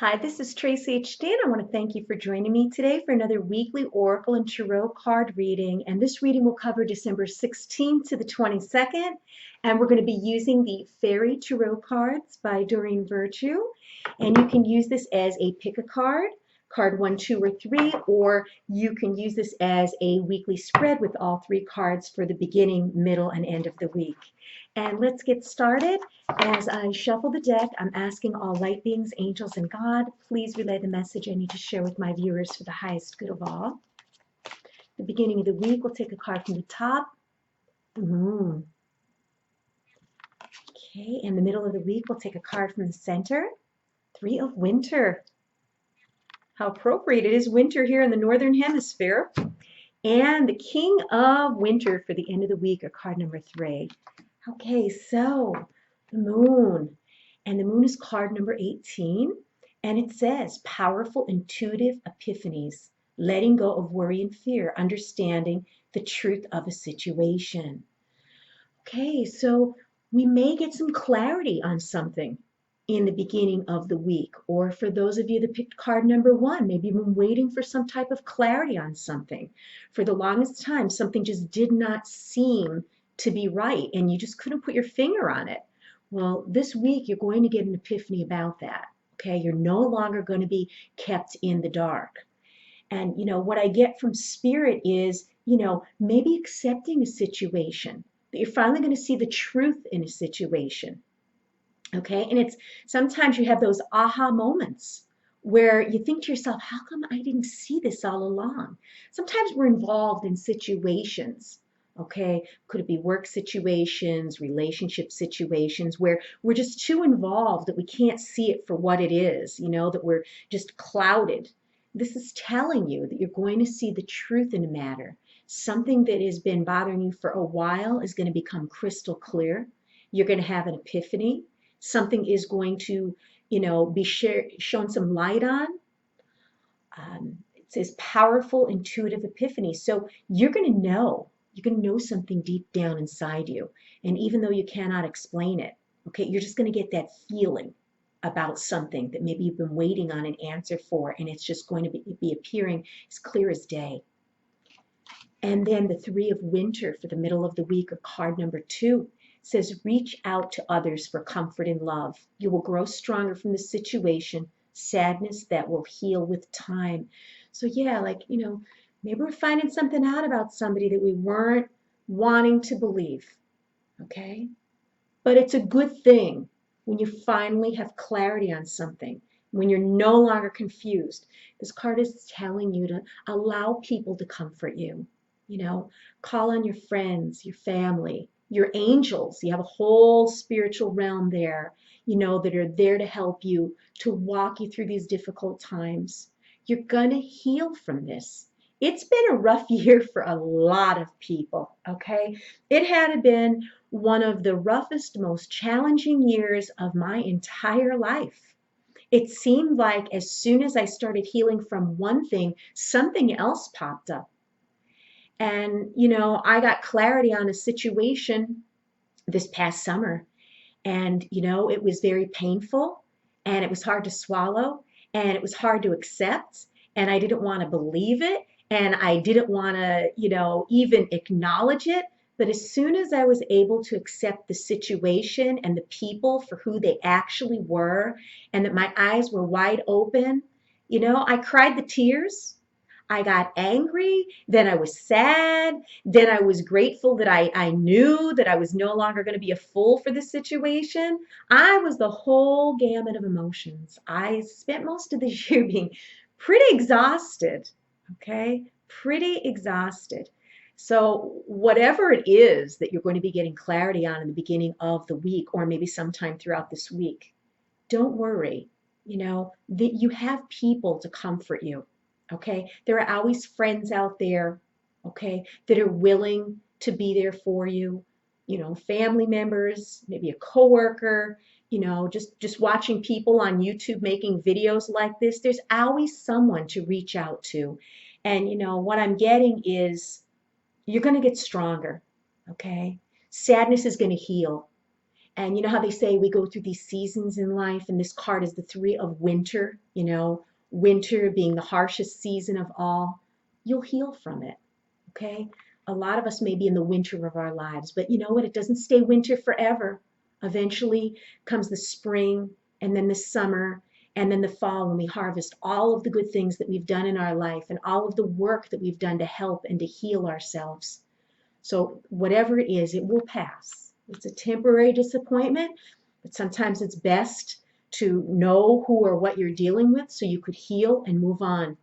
Hi, this is Tracy H. Stan. I want to thank you for joining me today for another weekly Oracle and Tarot card reading. And this reading will cover December 16th to the 22nd. And we're going to be using the Fairy Tarot cards by Doreen Virtue. And you can use this as a pick a card, card 1, 2, or 3, or you can use this as a weekly spread with all 3 cards for the beginning, middle, and end of the week. And let's get started. As I shuffle the deck, I'm asking all light beings, angels, and God, please relay the message I need to share with my viewers for the highest good of all. The beginning of the week, we'll take a card from the top, the moon. Okay, in the middle of the week, we'll take a card from the center, 3 of winter. How appropriate it is winter here in the northern hemisphere. And the king of winter for the end of the week, or card number 3. Okay, so the moon. And the moon is card number 18. And it says, powerful, intuitive epiphanies, letting go of worry and fear, understanding the truth of a situation. Okay, so we may get some clarity on something in the beginning of the week. Or for those of you that picked card number 1, maybe you've been waiting for some type of clarity on something. For the longest time, something just did not seem to be right, and you just couldn't put your finger on it. Well, this week you're going to get an epiphany about that. Okay, you're no longer going to be kept in the dark. And what I get from spirit is, maybe accepting a situation, that you're finally going to see the truth in a situation. Okay, and it's sometimes you have those aha moments where you think to yourself, how come I didn't see this all along? Sometimes we're involved in situations. Okay, could it be work situations, relationship situations where we're just too involved that we can't see it for what it is, that we're just clouded. This is telling you that you're going to see the truth in a matter. Something that has been bothering you for a while is going to become crystal clear. You're going to have an epiphany. Something is going to, be shown some light on. It says powerful, intuitive epiphany. So you're going to know something deep down inside you. And even though you cannot explain it, okay, you're just going to get that feeling about something that maybe you've been waiting on an answer for, and it's just going to be appearing as clear as day. And then the 3 of winter for the middle of the week, or card number 2, says reach out to others for comfort and love. You will grow stronger from the situation, sadness that will heal with time. So yeah, maybe we're finding something out about somebody that we weren't wanting to believe, okay? But it's a good thing when you finally have clarity on something, when you're no longer confused. This card is telling you to allow people to comfort you. Call on your friends, your family, your angels. You have a whole spiritual realm there, that are there to help you, to walk you through these difficult times. You're going to heal from this. It's been a rough year for a lot of people, okay? It had been one of the roughest, most challenging years of my entire life. It seemed like as soon as I started healing from one thing, something else popped up. And, I got clarity on a situation this past summer. And, it was very painful, and it was hard to swallow, and it was hard to accept. And I didn't want to believe it. And I didn't want to, even acknowledge it. But as soon as I was able to accept the situation and the people for who they actually were, and that my eyes were wide open, I cried the tears. I got angry, then I was sad, then I was grateful that I knew that I was no longer going to be a fool for the situation. I was the whole gamut of emotions. I spent most of this year being pretty exhausted, okay? Pretty exhausted. So whatever it is that you're going to be getting clarity on in the beginning of the week, or maybe sometime throughout this week, don't worry, that you have people to comfort you. Okay, there are always friends out there, okay, that are willing to be there for you. Family members, maybe a coworker, just watching people on YouTube making videos like this. There's always someone to reach out to. And what I'm getting is you're going to get stronger, okay? Sadness is going to heal. And you know how they say we go through these seasons in life, and this card is the three of winter, you know, winter being the harshest season of all. You'll heal from it, okay? A lot of us may be in the winter of our lives, but you know what? It doesn't stay winter forever. Eventually comes the spring, and then the summer, and then the fall when we harvest all of the good things that we've done in our life and all of the work that we've done to help and to heal ourselves. So whatever it is, it will pass. It's a temporary disappointment, but sometimes it's best to know who or what you're dealing with so you could heal and move on.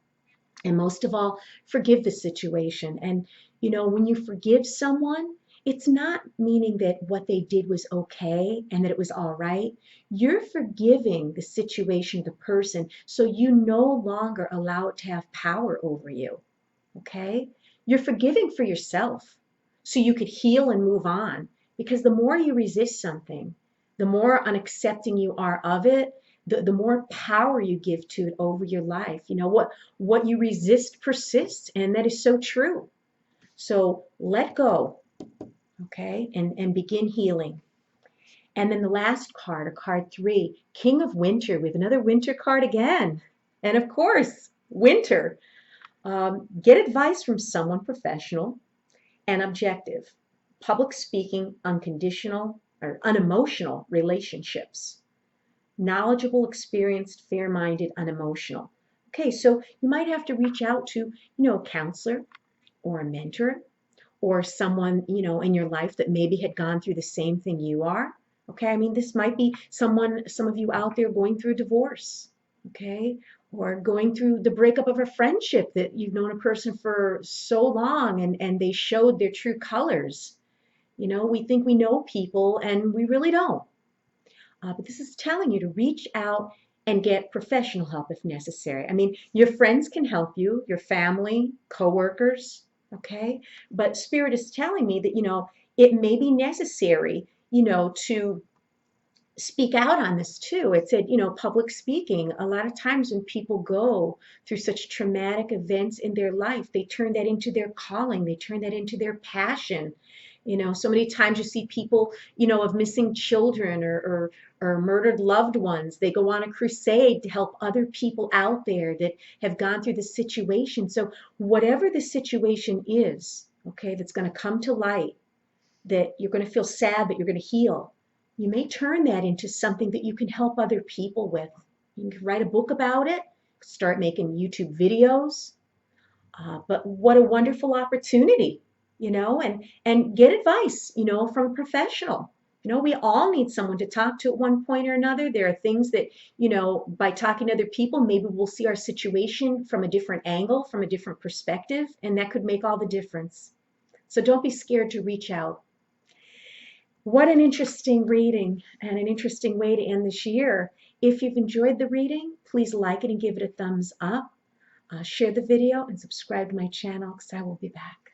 And most of all, forgive the situation. And you know, when you forgive someone, it's not meaning that what they did was okay and that it was all right. You're forgiving the situation, the person, so you no longer allow it to have power over you. Okay? You're forgiving for yourself so you could heal and move on. Because the more you resist something, the more unaccepting you are of it, the more power you give to it over your life. You know, what you resist persists, and that is so true. So let go, okay, and begin healing. And then the last card, card 3, King of Winter. We have another winter card again. And of course, winter. Get advice from someone professional and objective. Public speaking, unconditional or unemotional relationships. Knowledgeable, experienced, fair-minded, unemotional. Okay, so you might have to reach out to, you know, a counselor or a mentor or someone, you know, in your life that maybe had gone through the same thing you are. Okay, I mean, this might be some of you out there going through a divorce, okay, or going through the breakup of a friendship that you've known a person for so long and they showed their true colors. You know, we think we know people and we really don't. But this is telling you to reach out and get professional help if necessary. I mean, your friends can help you, your family, coworkers, okay? But Spirit is telling me that, you know, it may be necessary, you know, to speak out on this too. It said, you know, public speaking. A lot of times when people go through such traumatic events in their life, they turn that into their calling, they turn that into their passion. You know, so many times you see people, you know, of missing children or murdered loved ones. They go on a crusade to help other people out there that have gone through this situation. So whatever the situation is, okay, that's going to come to light, that you're going to feel sad, but you're going to heal. You may turn that into something that you can help other people with. You can write a book about it, start making YouTube videos. But what a wonderful opportunity, you know, and get advice, you know, from a professional. You know, we all need someone to talk to at one point or another. There are things that, you know, by talking to other people, maybe we'll see our situation from a different angle, from a different perspective, and that could make all the difference. So don't be scared to reach out. What an interesting reading and an interesting way to end this year. If you've enjoyed the reading, please like it and give it a thumbs up. Share the video and subscribe to my channel because I will be back.